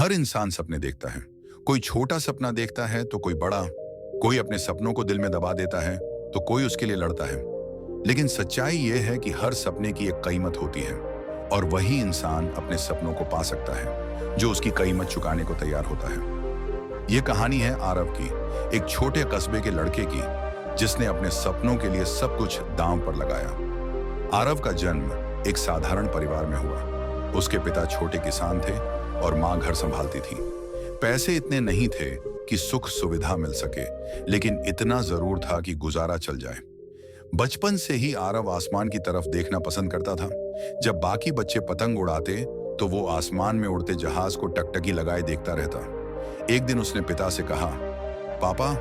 हर इंसान सपने देखता है। कोई छोटा सपना देखता है तो कोई बड़ा। कोई अपने सपनों को दिल में दबा देता है तो कोई उसके लिए लड़ता है। लेकिन सच्चाई यह है कि हर सपने की एक कीमत होती है और वही इंसान अपने सपनों को पा सकता है जो उसकी कीमत चुकाने को तैयार होता है। यह कहानी है आरव की, एक छोटे कस्बे के लड़के की जिसने अपने सपनों के लिए सब कुछ दांव पर लगाया। आरव का जन्म एक साधारण परिवार में हुआ। उसके पिता छोटे किसान थे और मां घर संभालती थी। पैसे इतने नहीं थे कि सुख सुविधा मिल सके, लेकिन इतना जरूर था कि गुजारा चल जाए। बचपन से ही आरव आसमान की तरफ देखना पसंद करता था। जब बाकी बच्चे पतंग उड़ाते तो वो आसमान में उड़ते जहाज को टकटकी लगाए देखता रहता। एक दिन उसने पिता से कहा, पापा,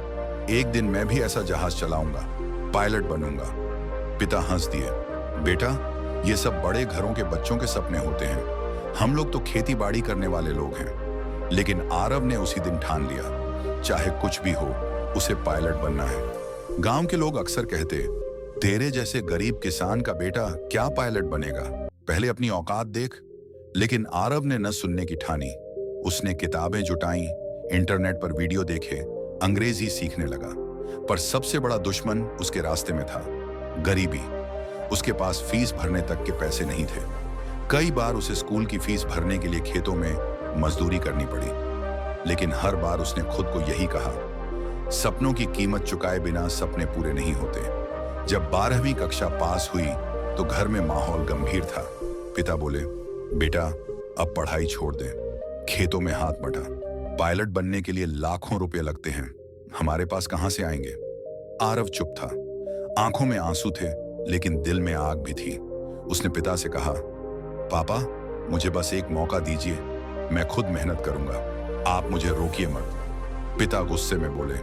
एक दिन मैं भी ऐसा जहाज चलाऊंगा, पायलट बनूंगा। पिता हंस दिए, बेटा, ये सब बड़े घरों के बच्चों के सपने होते हैं। हम लोग तो खेती बाड़ी करने वाले लोग हैं। लेकिन आरव ने उसी दिन ठान लिया, चाहे कुछ भी हो, उसे पायलट बनना है। गांव के लोग अक्सर कहते, तेरे जैसे गरीब किसान का बेटा क्या पायलट बनेगा, पहले अपनी औकात देख। लेकिन आरव ने न सुनने की ठानी। उसने किताबें जुटाई, इंटरनेट पर वीडियो देखे, अंग्रेजी सीखने लगा। पर सबसे बड़ा दुश्मन उसके रास्ते में था, गरीबी। उसके पास फीस भरने तक के पैसे नहीं थे। कई बार उसे स्कूल की फीस भरने के लिए खेतों में मजदूरी करनी पड़ी। लेकिन हर बार उसने खुद को यही कहा, सपनों की कीमत चुकाए बिना सपने पूरे नहीं होते। जब 12वीं कक्षा पास हुई तो घर में माहौल गंभीर था। पिता बोले, बेटा, अब पढ़ाई छोड़ दे, खेतों में हाथ बटा। पायलट बनने के लिए लाखों रुपए लगते हैं, हमारे पास कहां से आएंगे। आरव चुप था। आंखों में आंसू थे, लेकिन दिल में आग भी थी। उसने पिता से कहा, पापा, मुझे बस एक मौका दीजिए, मैं खुद मेहनत करूंगा, आप मुझे रोकिए मत। पिता गुस्से में बोले,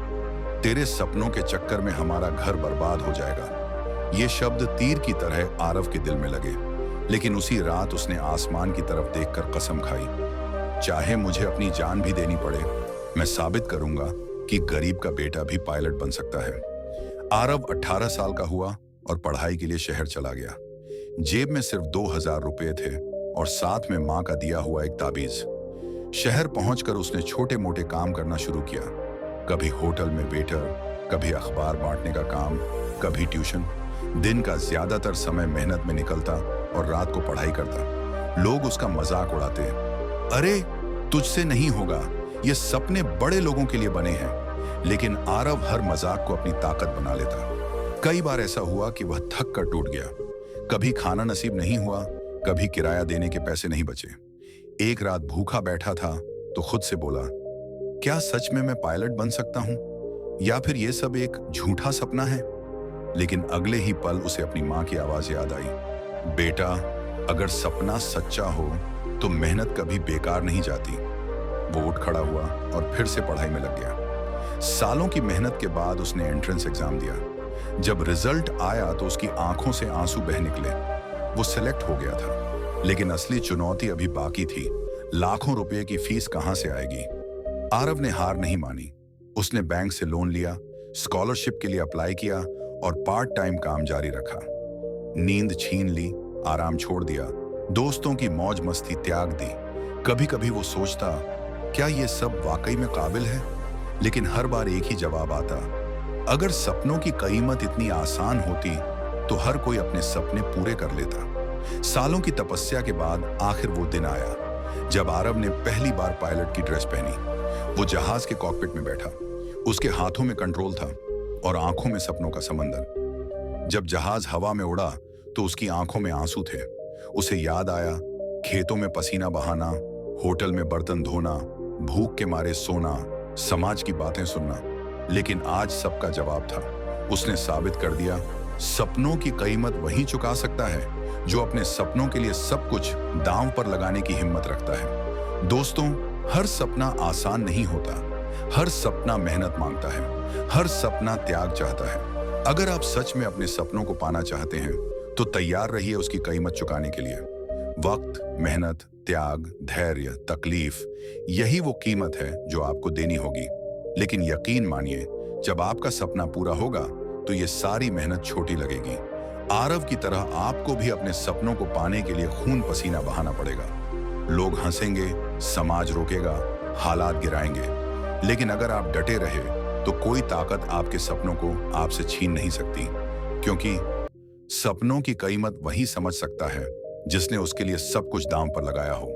तेरे सपनों के चक्कर में हमारा घर बर्बाद हो जाएगा। ये शब्द तीर की तरह आरव के दिल में लगे। लेकिन उसी रात उसने आसमान की तरफ देखकर कसम खाई, चाहे मुझे अपनी जान भी देनी पड़े, मैं साबित करूंगा कि गरीब का बेटा भी पायलट बन सकता है। आरव 18 साल का हुआ और पढ़ाई के लिए शहर चला गया। जेब में सिर्फ 2000 रुपए थे और साथ में मां का दिया हुआ एक ताबीज। शहर पहुंचकर उसने छोटे मोटे काम करना शुरू किया। कभी होटल में वेटर, कभी अखबार बांटने का काम, कभी ट्यूशन। दिन का ज्यादातर समय मेहनत में निकलता और रात को पढ़ाई करता। लोग उसका मजाक उड़ाते, अरे तुझसे नहीं होगा, ये सपने बड़े लोगों के लिए बने हैं। लेकिन आरव हर मजाक को अपनी ताकत बना लेता। कई बार ऐसा हुआ कि वह थक कर टूट गया। कभी खाना नसीब नहीं हुआ, कभी किराया देने के पैसे नहीं बचे। एक रात भूखा बैठा था तो खुद से बोला, क्या सच में मैं पायलट बन सकता हूं, या फिर यह सब एक झूठा सपना है। लेकिन अगले ही पल उसे अपनी मां की आवाज याद आई, बेटा, अगर सपना सच्चा हो तो मेहनत कभी बेकार नहीं जाती। वो उठ खड़ा हुआ और फिर से पढ़ाई में लग गया। सालों की मेहनत के बाद उसने एंट्रेंस एग्जाम दिया। जब रिजल्ट आया तो उसकी आंखों से आंसू बह निकले। वो सेलेक्ट हो गया था, लेकिन असली चुनौती अभी बाकी थी। लाखों रुपए की फीस कहां से आएगी। आरव ने हार नहीं मानी। उसने बैंक से लोन लिया, स्कॉलरशिप के लिए अप्लाई किया और पार्ट टाइम काम जारी रखा। नींद छीन ली, आराम छोड़ दिया, दोस्तों की मौज मस्ती त्याग दी। कभी कभी वो सोचता, क्या ये सब वाकई में काबिल है। लेकिन हर बार एक ही जवाब आता, अगर सपनों की कीमत इतनी आसान होती तो हर कोई अपने सपने पूरे कर लेता। सालों की तपस्या के बाद आखिर वो दिन आया जब आरव ने पहली बार पायलट की ड्रेस पहनी। वो जहाज के कॉकपिट में बैठा। उसके हाथों में कंट्रोल था और आंखों में सपनों का समंदर। जब जहाज हवा में उड़ा तो उसकी आंखों में आंसू थे। उसे याद आया, खेतों में पसीना बहाना, होटल में बर्तन धोना, भूख के मारे सोना, समाज की बातें सुनना। लेकिन आज सबका जवाब था। उसने साबित कर दिया, सपनों की कीमत वही चुका सकता है जो अपने सपनों के लिए सब कुछ दांव पर लगाने की हिम्मत रखता है। दोस्तों, हर सपना आसान नहीं होता। हर सपना मेहनत मांगता है। हर सपना त्याग चाहता है। अगर आप सच में अपने सपनों को पाना चाहते हैं तो तैयार रहिए उसकी कीमत चुकाने के लिए। वक्त, मेहनत, त्याग, धैर्य, तकलीफ, यही वो कीमत है जो आपको देनी होगी। लेकिन यकीन मानिए, जब आपका सपना पूरा होगा तो ये सारी मेहनत छोटी लगेगी। आरव की तरह आपको भी अपने सपनों को पाने के लिए खून पसीना बहाना पड़ेगा। लोग हंसेंगे, समाज रोकेगा, हालात गिराएंगे, लेकिन अगर आप डटे रहे तो कोई ताकत आपके सपनों को आपसे छीन नहीं सकती, क्योंकि सपनों की कीमत वही समझ सकता है जिसने उसके लिए सब कुछ दांव पर लगाया हो।